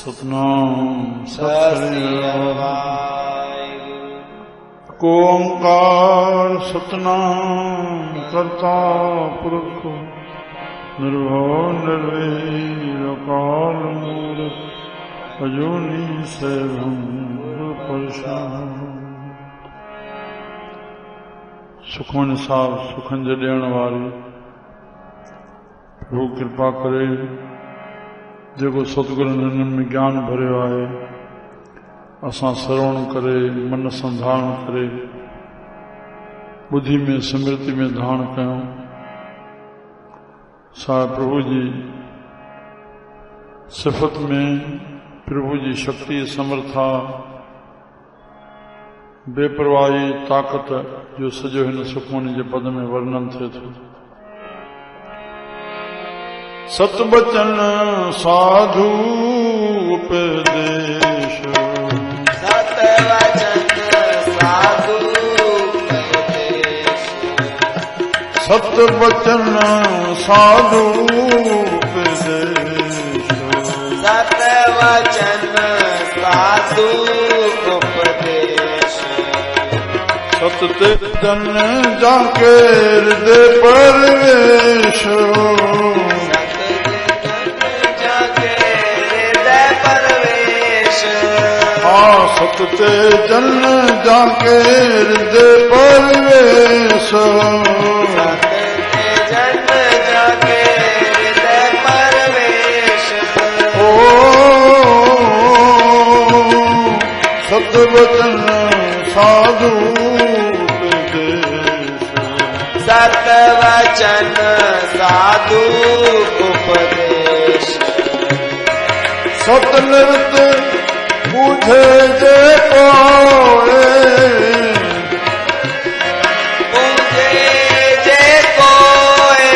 सतनाम सत श्री को ओंकार सतनाम करता पुरख निर्भव निर्वैर अकाल मूरत अजूनी सैभं परशान। सुखमन साहब सुखंज ॾियण वारी प्रभु कृपा करे जेको सतगुरु में ज्ञान भरियो आहे असां श्रवण करे मन संधारण करे बुद्धि में स्मृति में धारण कयूं। सा प्रभु जी सिफत में प्रभु जी शक्ति समर्था बेपरवाही ताकत जो सजो हिन सुखमनी जे पद में वर्णन थिए थो। सत बचन साधु उपदेश सत वचन साधु उपदेश सत बचन साधु उपदेश सत वचन साधु उपदेश सत ते जन जाके हृदय परवेश सत ते जन जाके हृदय परवेश सत ते जन जाके हृदय परवेश ओ सत वचन साधु उपदेश सत वचन साधु उपदेश सत निरत बूझे जे कोए बूझे जे कोए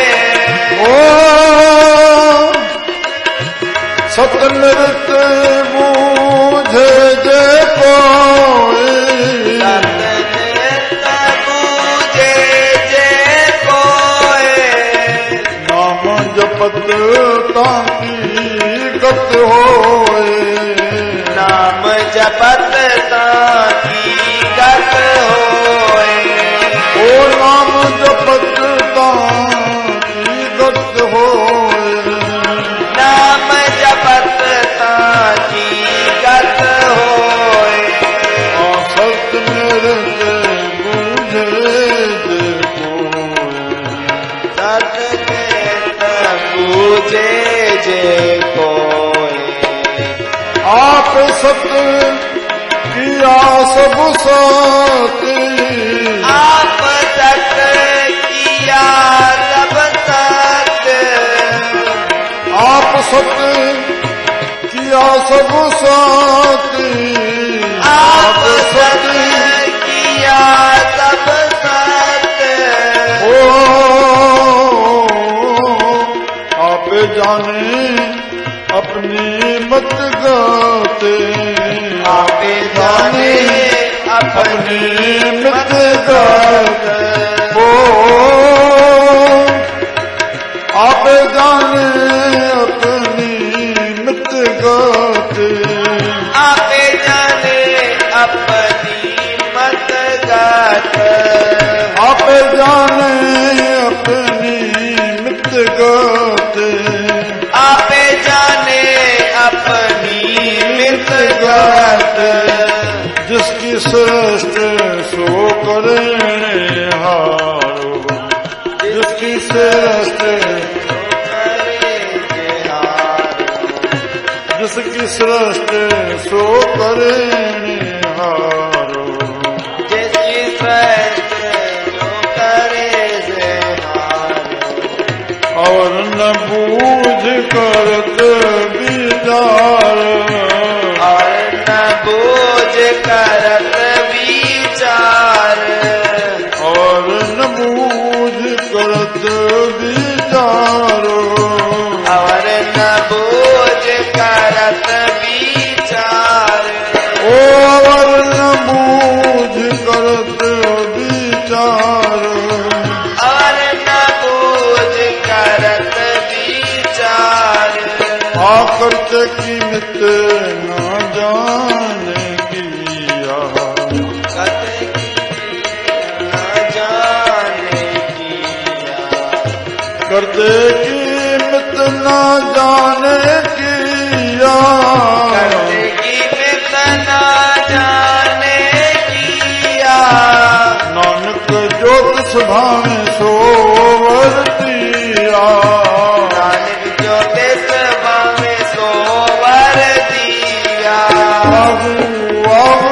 ओ सत निरत बूझे जे कोए सत निरत बूझे जे कोए नाम जपत ताकी गत होए नाम जपत ताकी गत होए ओ नाम जपत ताकी गत होए नाम जपत ताकी गत होए सत मेरे बूझे जे कोए सत निरत बूझे जे कोए आप सत किया सब सत आप सत किया सब सत आप सत किया सब सत आप सत किया सब सत ओ आप जाने अपनी मत गाते आप जाने अपनी मत गाते ओ आप जाने अपनी मत गाते आप जाने अपनी मत गात आप जाने अपनी मत गाते आप जाने अपनी मित गात जिसकी श्रेष्ठ सो करे हारो जिसकी श्रेष्ठ जिसकी श्रेष्ठ सो करे हारो जिसकी श्रेष्ठ जो करे से और न बूझ करत विचार और न बोझ करत विचार और न बूझ करत विचार और न बोझ करत विचार और न बूझ करत विचार और न बोझ करत विचार आकर की मित्र करते कीमत न जाने किया, करते कीमत न जाने किया। नानक जो तिस भावे सो वरतिया, नानक जो तिस भावे सो वरतिया। वाहू वाहू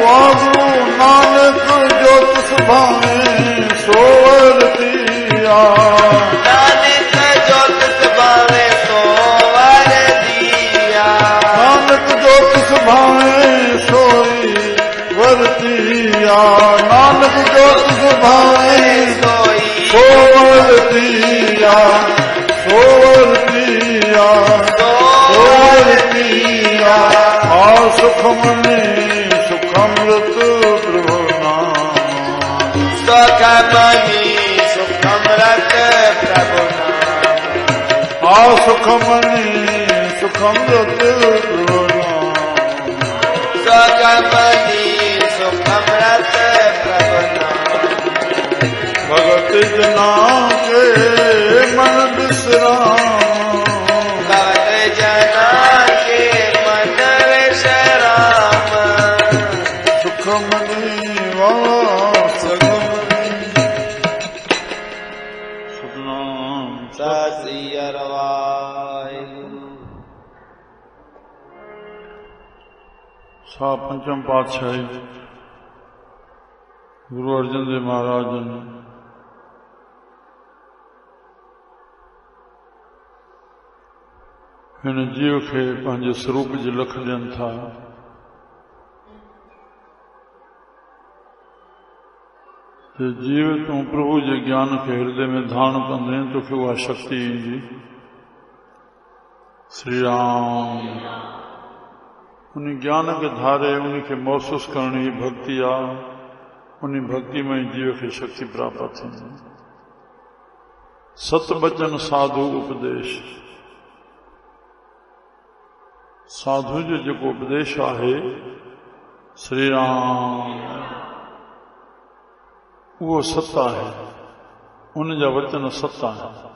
वाहू नानक जो तिस भावे सो वरतिया, नानक जो तिस भावे सो वरतिया। नानक जो तिस भावे सोई वरतिया, नानक जो तिस भावे सोई सो वरतिया, सो वरतिया, सो वरतिया। आ सुखमणि सुखमृत प्रभु नाम, सुखमणि सुखमृत प्रभु नाम। आ सुखमणि सुखमृत प्रभु नाम, सुखमणि सुखमृत प्रभु नाम। भगत जना के मन विश्राम, भगत जना के मन विश्राम। सुखमणि वास सतनाम। सत श्री वाहिगुरु। सा पंचम पातशाही गुरु अर्जन देव महाराज ने हिन जीव खे पंहिंजे स्वरूप जी लख ॾियनि था। ते जीव तूं प्रभु जे ज्ञान खे हृदय में धारण कंदे तोखे उहा शक्ति ईंदी। श्री राम उन ज्ञान खे धारे उन खे महसूस करण ही भक्ति आहे। उन भक्ति में ही जीव खे शक्ति प्राप्त थींदी। सत बचन साधु उपदेश, साधु जो जेको उपदेश आहे श्री राम उहो सत आहे। उन जा वचन सत आहिनि।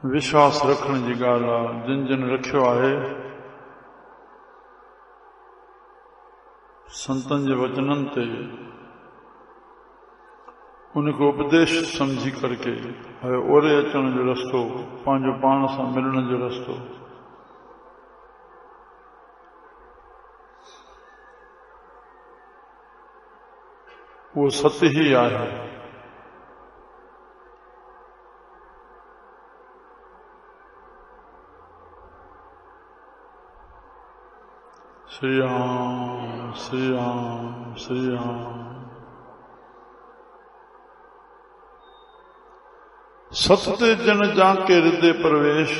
विश्वास रखण जी ॻाल्हि आहे। जिन जिन रखियो आहे संतन जे वचननि ते उनखे उपदेश समझी करके है ओरे अचण जो रस्तो, पंहिंजो पाण सां मिलण जो रस्तो, वो सत्य ही आहे। श्री राम श्री राम श्री राम। सत्य जन जाके हृदय प्रवेश,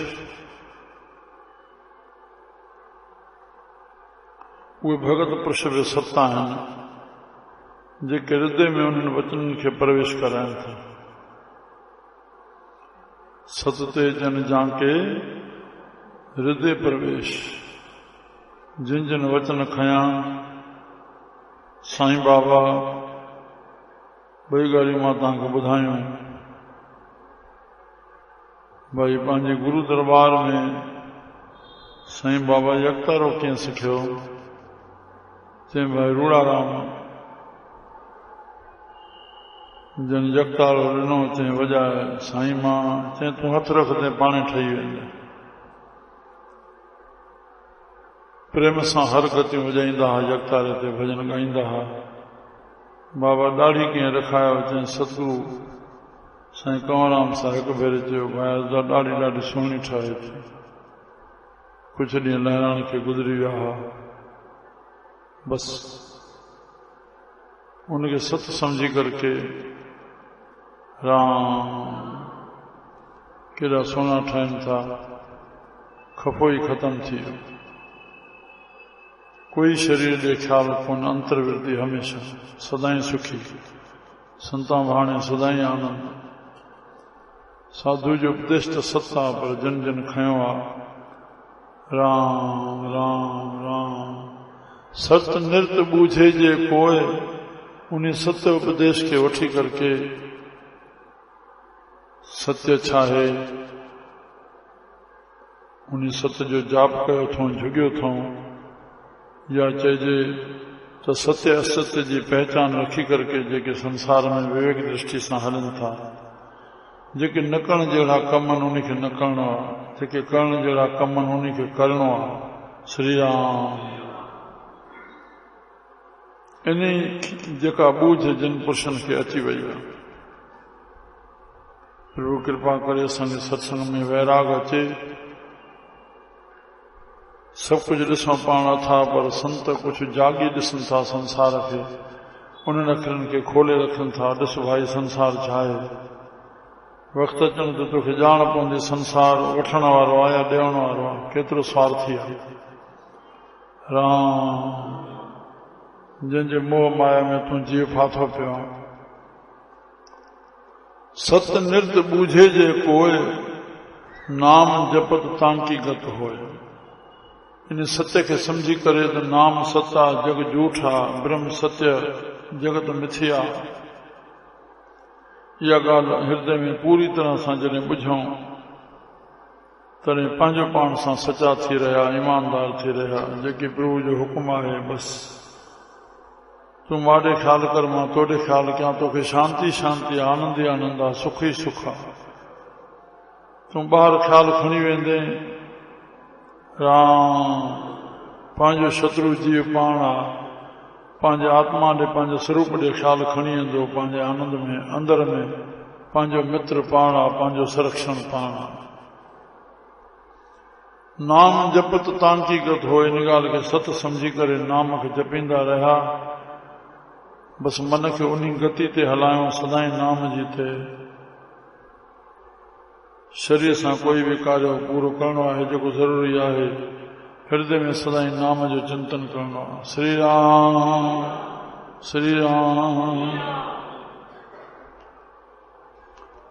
उहे भगत पुरुष बि सत आहिनि जेके हृदय में उन्हनि वचननि खे प्रवेश कराइनि था। सत्य जन जाके हृदय प्रवेश, जिन जिन वचन खया साईं बाबा ॿई ॻाल्हियूं मां तव्हांखे ॿुधायूं। भाई पंहिंजे गुरु दरबार में साईं बाबा यकतारो कीअं सिखियो, चई भाई रूड़ाराम जन यकतारो ॾिनो, चई वॼाए साईं मां, चई तूं हथ रख ते पाणे ठही वेंदे। प्रेम सां हर गतियूं वॼाईंदा हुआ, यकतारे ते भॼन ॻाईंदा हुआ। बाबा ॾाढी कीअं रखायो, चई सतगुरु साईं कंवरराम सां हिकु भेरे चयो भाई ॾाढी ॾाढी सुहिणी ठहे थी। कुझु ॾींहं लहराणी खे गुज़री विया हुआ। बस उनखे सत समझी करके राम केॾा सुहिणा ठाहिनि था, खफ़ो ई ख़तम थी वियो। कोई शरीर ॾे ख़्याल कोन, अंतर्वृत्ति हमेशा सदाई सुखी, संता भाणे सदाई आनंद। साधु जो उपदेश त सत आहे, पर जन जन खयो आहे राम राम राम। सत नृत बूझे जे कोय, उन्हीं सत्य उपदेश के वठी करके सत्य छा है उन्हीं सत्य जो जाप कयो थो झुगियो थो या चइजे तो सत्य असत्य की पहचान रखी करके जेके संसार में विवेक दृष्टि से हलन था जेके न करण जड़ा कम उनखे न करणो जेके करण जड़ा कम उनखे करणो श्री राम इन जेका बूझ जिन पुरुषन के अची वही है प्रभु कृपा करे असांजे सत्संग में वैराग अचे सब कुछ ॾिसो पाण था पर संत कुछ जागी ॾिसनि था संसार के उन्हनि अखरनि के खोले रखनि था ॾिस भाई संसार छा आहे वक़्तु अचनि तो तोखे ॼाण पवंदी संसार वठण वारो आहे या ॾियण वारो आहे केतिरो स्वार्थी आहे राम जंहिंजे मोह माया में तूं जीव फाथो पियो सत निर्त बूझे जे कोय नाम जपत तांकी गत होए इन सत्य के समझी करे तो नाम सत्ता जग झूठा ब्रह्म सत्य जगत मिथ्या यह गाल हृदय में पूरी तरह से जॾहिं बुझूं तॾहिं पंहिंजो पाण सां सचा थी रहा ईमानदार थी रहा जेकी प्रभु जो हुक्म है बस तू माड़े ख्याल कर मां तोड़े ख्याल कयां तोखे शांति शांति आनंद ही आनंद आ सुख ही सुख आ तू बाहर ख्याल खणी वेंदे राम पंहिंजो शत्रु जीव पाण आ पंहिंजे आत्मा ॾे पंहिंजे स्वरूप ॾे ख्याल खणी वेंदो पंहिंजे आनंद में अंदर में पंहिंजो मित्र पाण आ पंहिंजो संरक्षण पाण आ नाम जपत तांकी गत हो इन ॻाल्हि खे सत समझी करे नाम खे जपींदा रहिया बस मन के उन्हीं गति ते हलायूं सदाई नाम जी ते शरीर से कोई भी कार्य पूरो करना है जो जरूरी है हृदय में सदाई नाम जो चिंतन करना श्री राम श्री राम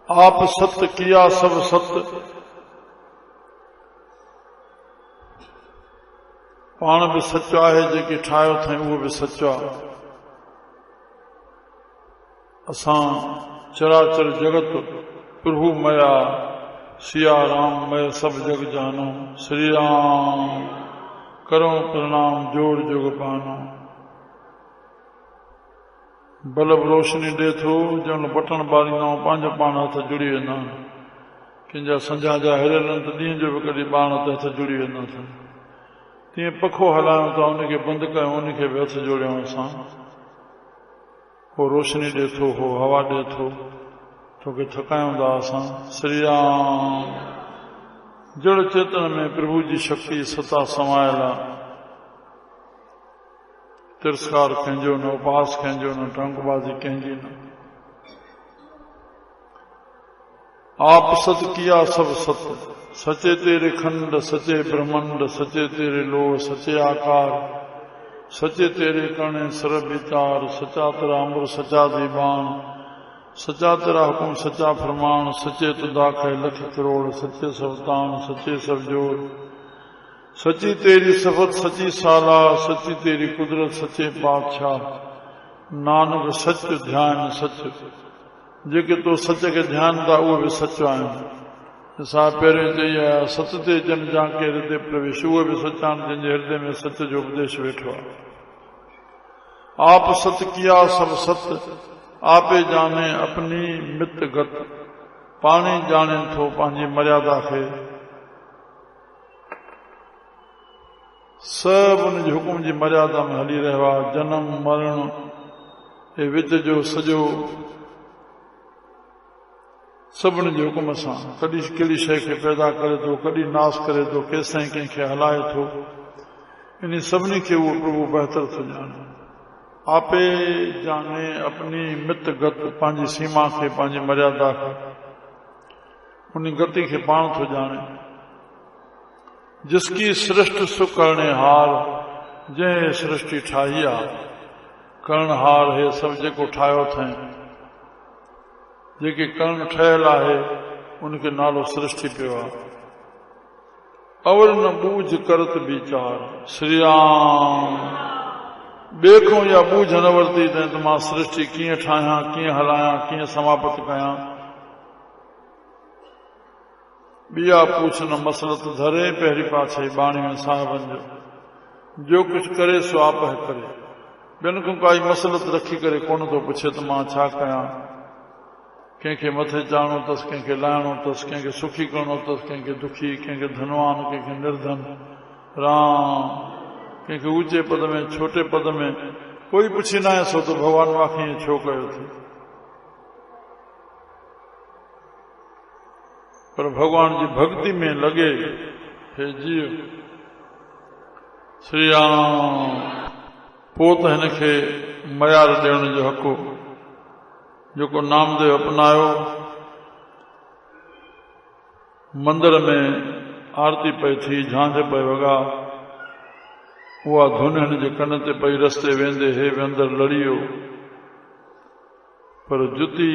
आप सत्य किया सब सत्य पाण भी सच्चा है जेकी ठाहियो थे वो भी सच्चा असां चराचर जगत प्रभु मया सिया राम मैं सब जग जानो श्री राम करो प्रणाम जोड़ जुग पानो बल्ब रोशनी दे थो जन बटन बारींदा पंहिंजा पाण हथ जुड़ी वेंदा कंहिंजा संझा जा हिरल त ॾींहं जो बि कॾहिं बाण ते हथ जुड़ी वेंदा अथनि तीअं पखो हलायूं था उनखे बंदि कयूं उनखे बि हथ जोड़ियूं असां हो रोशनी ॾे थो हो हवा ॾे थो तोखे थकायूं था असां श्री राम जड़ चेतन में प्रभु जी शक्ति सता समायल आहे तिरस्कार कंहिंजो न उपास कंहिंजो न टंकबाजी कंहिंजी न आप सत किया सब सत्य सचे तेरे खंड सचे ब्रह्मंड सचे तेरे लोह सचे आकार सचे तेरे कणे सर्व विचार सचा तेरा अमर सचा दीवान सचा तेरा हुक्म सचा फरमान सचे तुदा खे लख करोड़ सचे सवतान सचे सब जोर सची तेरी सफत सची साला सची तेरी कुदरत सचे बादशाह नानक सच ध्यान सच जेके तो सच के ध्यान था उहे भी सच आहिनि असां पहिरियों चई आया सत ते जन जाके हृदय प्रवेश उहे भी सच आहिनि जंहिंजे हृदय में सच जो उपदेश वेठो आहे आप सत किया सब सत्य आपे जाने अपनी मित गत पाणी जाने थो पंहिंजी मर्यादा खे सब उन जे हुकुम जी मर्यादा में हली रहियो आहे जनम मरण ए विच जो सॼो सभिनी जे हुकुम सां कॾहिं कहिड़ी शइ खे पैदा करे थो कॾहिं नाश करे थो केसिताईं कंहिंखे हलाए थो इन सभिनी खे उहो प्रभु बहितर थो ॼाणे आपे जाने अपनी मित गत पंहिंजी सीमा खे पंहिंजी मर्यादा खे उन गति खे पाण थो ॼाणे जिसकी सृष्टि सुकरणे हार जंहिं सृष्टि ठाही आहे करण हार हे सभु जेको ठाहियो अथई जेके करण ठहियल आहे उनखे नालो सृष्टि पियो आहे अवर न बूझ करत विचार श्री राम ॿिए खां इहा ॿूझ न वरिती त मां सृष्टि कीअं ठाहियां, कीअं हलायां, कीअं समाप्त कयां। ॿिया पूछ न मसलत धरे पहिरीं पाछे बाणी में साहिबनि जो कुझु करे सो आप है करे। ॿियनि खां काई मसलत रखी करे कोन थो पुछे त मां छा कयां। कंहिंखे मथे चाढ़णो अथसि, कंहिंखे लाहिणो अथसि, कंहिंखे सुखी करणो अथसि, कंहिंखे दुखी, कंहिंखे धनवान, कंहिंखे निर्धन, राम, कंहिंखे ऊचे पद में, छोटे पद में, कोई पुछी न आहे सो त भॻवान मूंखे ईअं छो कयो थी। पर भॻवान जी भक्ति में लॻे, हे जीव श्री राम, पोइ त हिनखे मयार ॾियण जो हक़। जेको नामदेव अपनायो, मंदिर में आरती पई थी, झांझ पई वॻा, उहा धुन हिन जे कन ते पई, रस्ते वेंदे हे अंदरि लड़ी वियो। पर जुती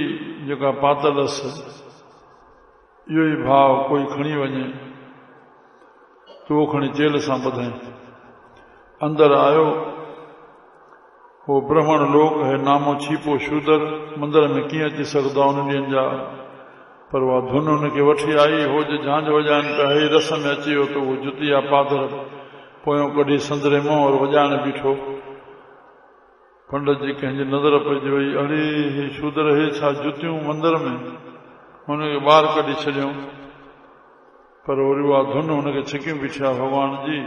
जेका पातलसि, इहो ई भाव कोई खणी वञे तो खणी जेल सां ॿधाए। अंदरि आयो हो ब्राह्मण लोक है, नामो छीपो शूदर, मंदिर में कीअं अची सघंदा उन ॾींहंनि जा। पर उहा धुन हुनखे वठी आई, हो जे झांझ वॼाइनि पिया, हे रस में अची वियो त उहो जुती आहे पादर पोयों कढी संदरे मां और वॼाइण बीठो। पंडित जी कंहिंजी नज़र पइजी वई, अड़े हे शूदर, हे छा जुतियूं मंदिर में, हुनखे ॿाहिरि कढी छॾियऊं। पर वरी उहा धुन हुनखे छिकियूं बीठा भॻवान जी,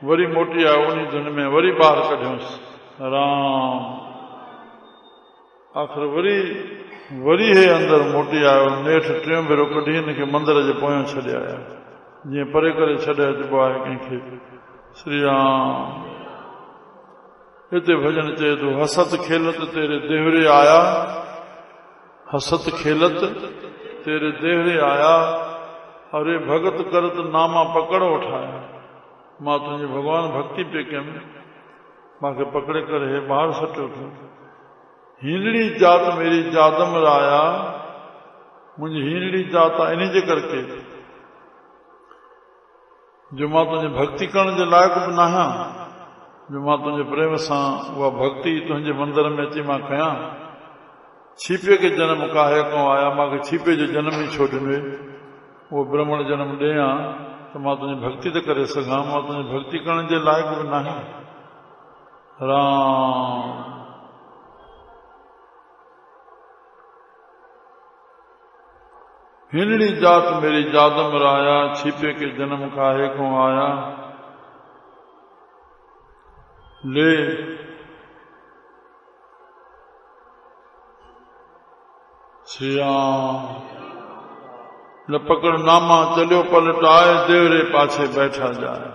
वरी मोटी आयो उन धुन में, वरी ॿाहिरि कढियोसि राम। आख़िर वरी हे अंदरि मोटी आयो, नेठि टियों भेरो कढी हिनखे मंदिर जे पोयां छॾे आया, जीअं परे करे छॾे अचिबो आहे कंहिंखे। श्री राम। हिते भॼन चए थो, हसत खेलत तेरे देवरे आया, हसत खेलत तेरे देवरे आया, अरे भगत करत नामा पकड़ उठाया। मां तुंहिंजी भॻवान भक्ति पे कयमि, मूंखे पकड़े करे हे ॿाहिरि सटियो थो। हीनड़ी जात मेरी जादम राया, मुंहिंजी हीनड़ी जात आहे इन जे करके जो मां तुंहिंजी भक्ति करण जे लाइक़ु बि न आहियां, जो मां तुंहिंजे प्रेम सां उहा भक्ति तुंहिंजे मंदर में अची मां कयां। छीपे खे जनम काहे खां आया, मूंखे छीपे जो जनम ई छो ॾिनो, उहो ब्राह्मण जनम ॾियां त मां तुंहिंजी भक्ति त करे सघां। मां तुंहिंजी भक्ति करण जे लाइक़ु बि न आहियां। राम। हिनड़ी जात मेरी जादम राया, छीपे के जन्म काहे को आया। ले श्री राम। ल पकड़ नामा चलियो पलट आए, देवरे पाछे बैठा जाए।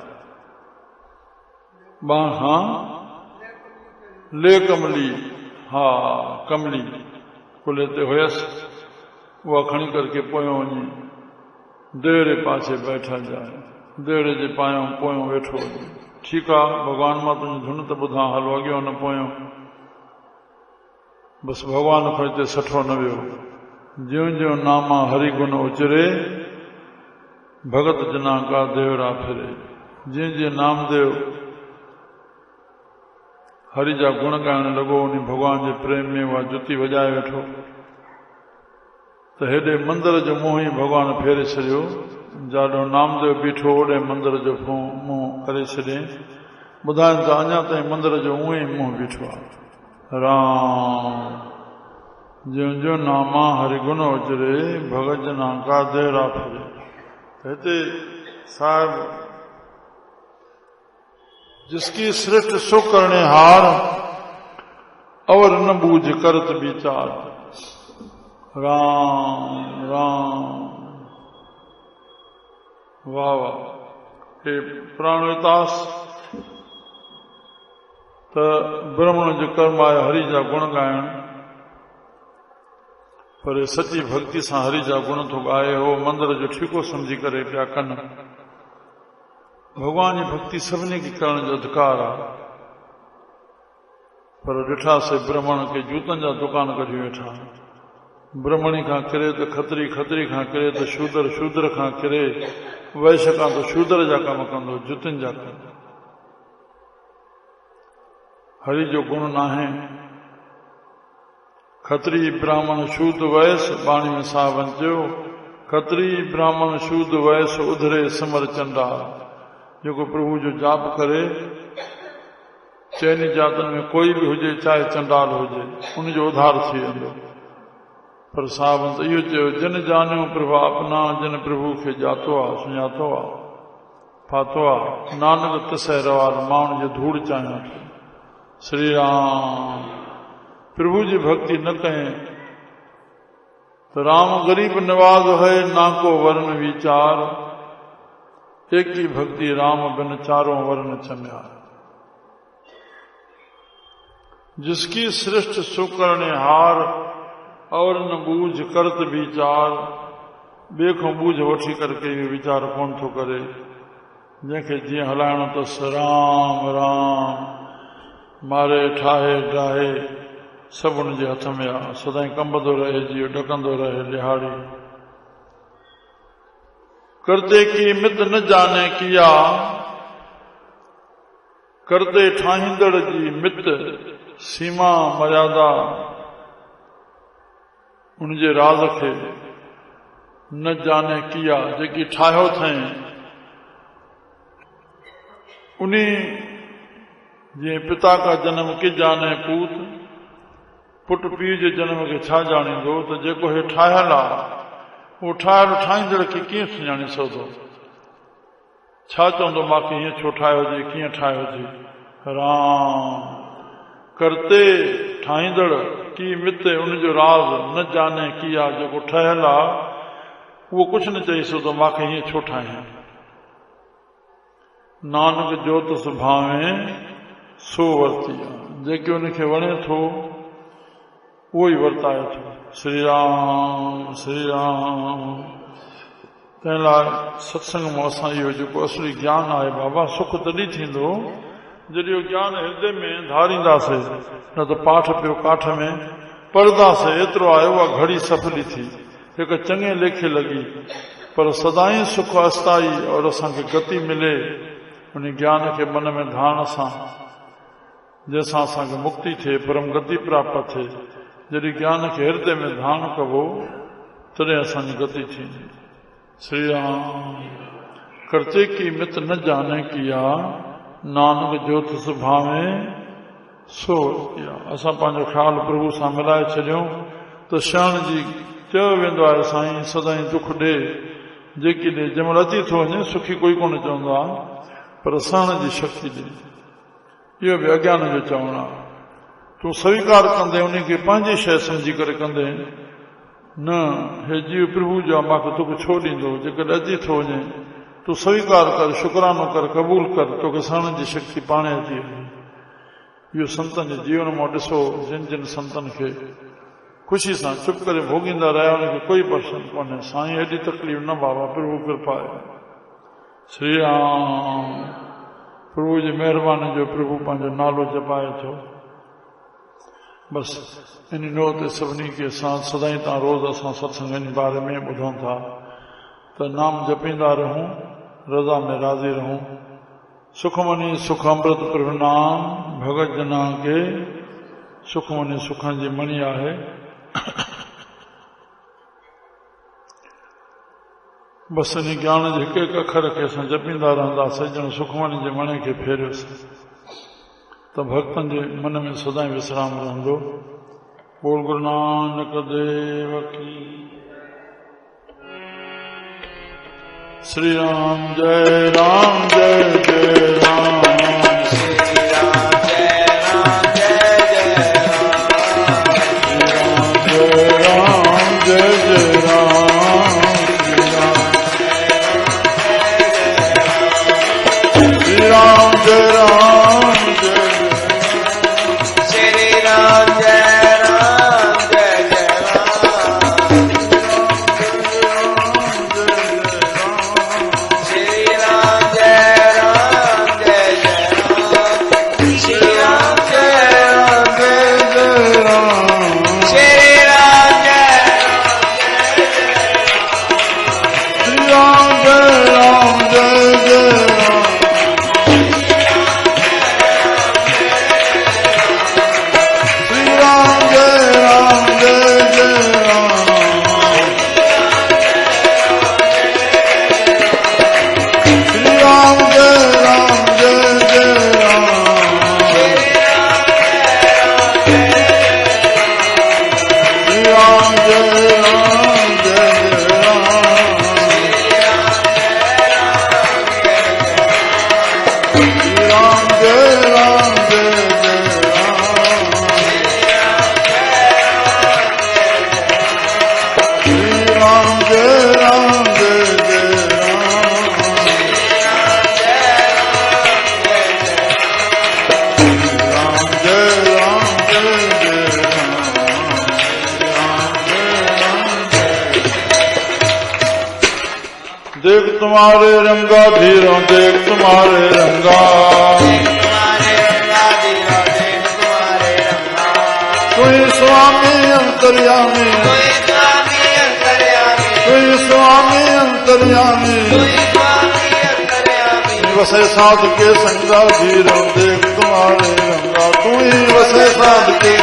हाँ ले कमली, हा कमली कुले ते हुयसि, उहा खणी करके पोयों वञी देवरे पासे बैठा जाए। देवरे जे पायों पोयों वेठो वञे। ठीकु आहे भॻवान, मां तुंहिंजी धुन त ॿुधां, हल अॻियो न पोयों। बसि भॻवान खां हिते सठो न वियो। ज्यों ज्यों नामा हरि गुण उचरे, भगत जना का देवरा फिरे। जीअं जीअं नामदेव हरि जा गुण ॻाइण लॻो, उन भॻवान जे प्रेम में उहा जुती वॼाए वेठो त हेॾे मंदर जो मुंहुं ई भॻवान फेरे छॾियो। जाॾो नामदेव बीठो ओॾे मंदर जो मुंहुं करे छॾियईं। ॿुधाइनि त अञा ताईं मंदर जो उहो ई मुंहुं बीठो आहे। राम। ज्यों ज्यों नामा हरि गुण उचरे, भगत जना का देवरा फिरे। हिते साहिब, जिसकी सृष्ट सो करने हार, और न बूझ करत विचार। राम राम। वाह वाह। हे प्राणवितास त ब्राह्मण जो कर्म आहे हरि जा गुण ॻाइण, पर सची भक्ति सां हरि जा गुण थो ॻाए। हो मंदर जो ठीको सम्झी करे पिया कनि। भॻवान जी भक्ति सभिनी खे करण जो अधिकार आहे, पर ॾिठासीं ब्राह्मण खे जूतनि जा दुकान कढी वेठा। ब्राह्मणी खां किरे त खतरी, खतरी खां किरे त शूदर, शूदर खां किरे वैश्य खां त शूदर जा कम कंदो, जुतियुनि जा कम। हरि जो गुण नाहे। खत्री ब्राह्मण शूद्र वयस बाणी में सावन जो खत्री ब्राह्मण शूद्र वयस उधरे समर चंडा। जो प्रभु जो जाप करे चैनी जातन में कोई भी हुजे चाहे चंडाल हुजे उनजो उधार थी वेंदो। पर सावंत इहो चयो जिन जानियो प्रभु अपना जिन प्रभु खे जातो आहे सुञातो आहे फातो आहे नानक तिसै रवार माण्हू जो धूड़ चाहियां थो। श्री राम प्रभु जी भक्ति न कहें तो राम गरीब नवाज है ना को वर्ण विचार। एक ही भक्ति राम बिन चारों वर्ण चम्या। जिसकी सृष्ट सुकरणे हार और न बूझ करत विचार। बेखो बूझ वठी करके विचार कौन थो करे। जैसे जी हलाइणो तस राम राम मारे ठाहे ठाहे सब उनके हथ में आ। सदाई कंबदो रहे जी डकंदो रहे लिहाड़ी। करते की मित न जाने किया करते ठाहींदड़ जी मित सीमा मर्यादा उनजे राज खे न जाने किया जेकी ठाहियो थई उन्हीं जे पिता का जन्म के जाने पूत पुट पीउ जे जन्म के छा जाणींदो। तो जेको हे ठाहियल आहे उहो ठाहियल ठाहींदड़ खे कीअं सुञाणे सघंदो। छा चवंदो मांखे हीअं छो ठाहियो हुजे कीअं ठाहियो हुजे। राम करते ठाहींदड़ की मित उनजो राज न जाने किया। जेको ठहियल आहे उहो कुझु न चई सघंदो मांखे हीअं छो ठाहियां। नानक जोत सुभावे सो वरती आहे। जेके उनखे वणे थो उहो ई वर्ताए थो। श्री राम श्री राम। तंहिं लाइ सत्संग में असां इहो जेको असली ज्ञान आहे बाबा सुख तॾहिं थींदो जॾहिं ज्ञान हृदय में धारींदासीं। न त पाठ पियो काठ में पढ़ंदासीं एतिरो आहे उहा घड़ी सफली थी हिकु चङे लेखे लॻी। पर सदाई सुख अस्थाई और असांखे गति मिले उन ज्ञान खे मन में धारण सां जंहिंसां असांखे मुक्ति थिए परम गति प्राप्त थिए। जॾहिं ज्ञान खे हृदय में धारण कबो तॾहिं असांजी गति थींदी। श्री राम करते की मित न जाने किया नानक जोत सुभावे सो किया। असां पंहिंजो ख़्यालु प्रभु सां मिलाए छॾियूं त शरण जी चयो वेंदो आहे साईं सदाई दुख ॾे जेकी ॾे। जंहिंमहिल अची थो वञे सुखी कोई कोन चवंदो आहे पर सहण जी शक्ति ॾे। इहो बि अज्ञान जो चवणु आहे। तूं स्वीकार कंदे उन खे पंहिंजी शइ सम्झी करे कंदे न हे जीव प्रभु जो मूंखे दुख छो ॾींदो। जेकॾहिं अची थो वञे तूं स्वीकार कर शुकरानो कर कबूल कर तोखे सहण जी शक्ति पाणे अची वञे। इहो संतनि जे जीवन मां ॾिसो जिन जिन संतनि खे ख़ुशी सां चुप करे भोगींदा रहिया उनखे कोई पसंद कोन्हे। साईं एॾी तकलीफ़ न बाबा प्रभु कृपा आहे। श्री राम प्रभु जी महिरबानी जो प्रभु पंहिंजो नालो जपाए थो। बसि इन नोह ते सभिनी खे असां सदाई तां रोज़ असां सत्संग जे बारे में ॿुधूं था त नाम जपींदा रहूं रज़ा में राज़ी रहूं। सुखमनी सुख अमृत प्रभु नाम भगत जना के सुखमनी सुखनि जी मणी आहे। बसि इन ज्ञान जे हिकु हिकु अखर खे असां जपींदा रहंदासीं ॼण सुखमनी जे मणे खे फेरियोसीं त भक्तनि जे मन में सदाई विश्राम रहंदो। बोल गुरु नानक देव की। श्री राम जय राम जय जय राम। श्री राम जय राम जय जय राम। जय जय राम श्री राम जय राम जय श्री राम जय राम जय जय राम। श्री राम जय राम जय जय राम। तुम्हारे रंगा धीरों देख तुम्हारे रंगा कोई स्वामी अंतर्यामी कोई स्वामी अंतर्यामी वसे साध के संगा धीरों देख तुम्हारे रंगा तू ही वसे साध के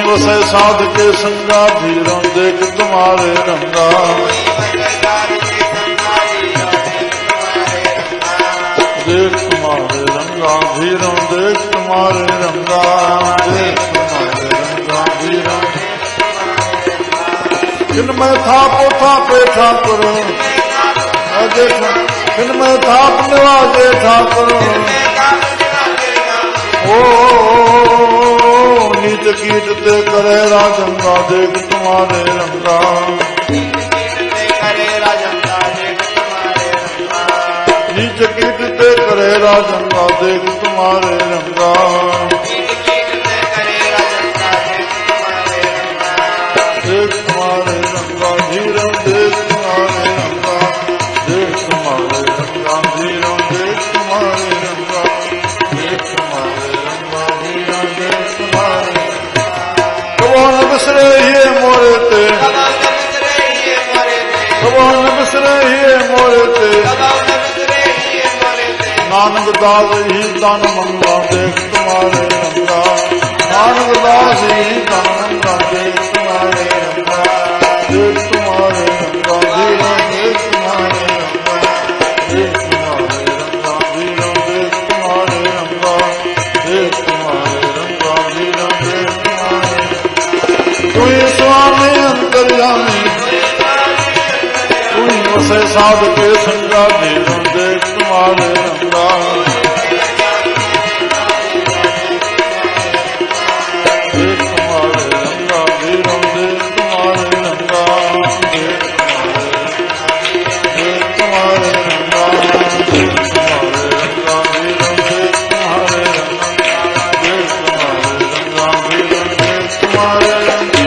वसे साध के संगा धीरों देख तुम्हारे रंगा देख तुम्हारे रंगा धीरों देख तुम्हारे रंगा देख तुम्हारे रंगा धीरों जिनमें था पोथा पे ठाकुर जिनमें थाप निवाजे ठाकुर ओ नीच कीट ते करे राजंगा देख तुम्हारे रंगा नीच कीट ते करे राजंगा देख तुम्हारे रंगा देख तुम्हारे रंगा धीरम देख तुम्हारे रंगा देख तुम्हारे रंगा धीरम देख तुम्हारे रंगा देख तुम्हारे रंगा धीरम देख तुम्हारे भगवान बिसरे ये मोरे ते भगवान बिसरे ये मोरे ते नानक दास ही तन मंगा देख तुम्हारे रंगा नानक दास ही तन मंगा देख तुम्हारे रंगा देख तुम्हारे रंगा धीरम देख तुम्हारे रंगा देख तुम्हारे रंगा धीरम देख तुम्हारे रंगा देख तुम्हारे रंगा धीरम देख तुम्हारे तू ही स्वामी अंतर्यामी तू ही वसे साध के संगा धीरम देख तुम्हारे रंगा देख तुम्हारे रंगा धीरम देख तुम्हारे रंगा देख तुम्हारे रंगा देख तुम्हारे रंगा धीरम देख तुम्हारे रंगा देख तुम्हारे रंगा धीरम देख तुम्हारे रंगा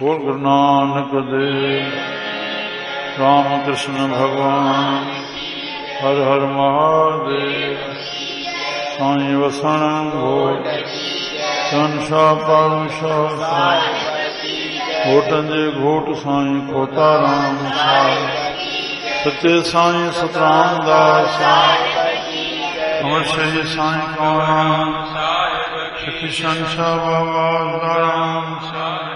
बोल गुरु नानक देव राम कृष्ण भगवान हर हर महादेव साईं वसण घोट चंशा पारुषा घोटन जे घोट साईं खोता राम साईं सच्चे साईं सतराम दास अमर शही साईं कौराम सखी शंशा बाबा राम साईं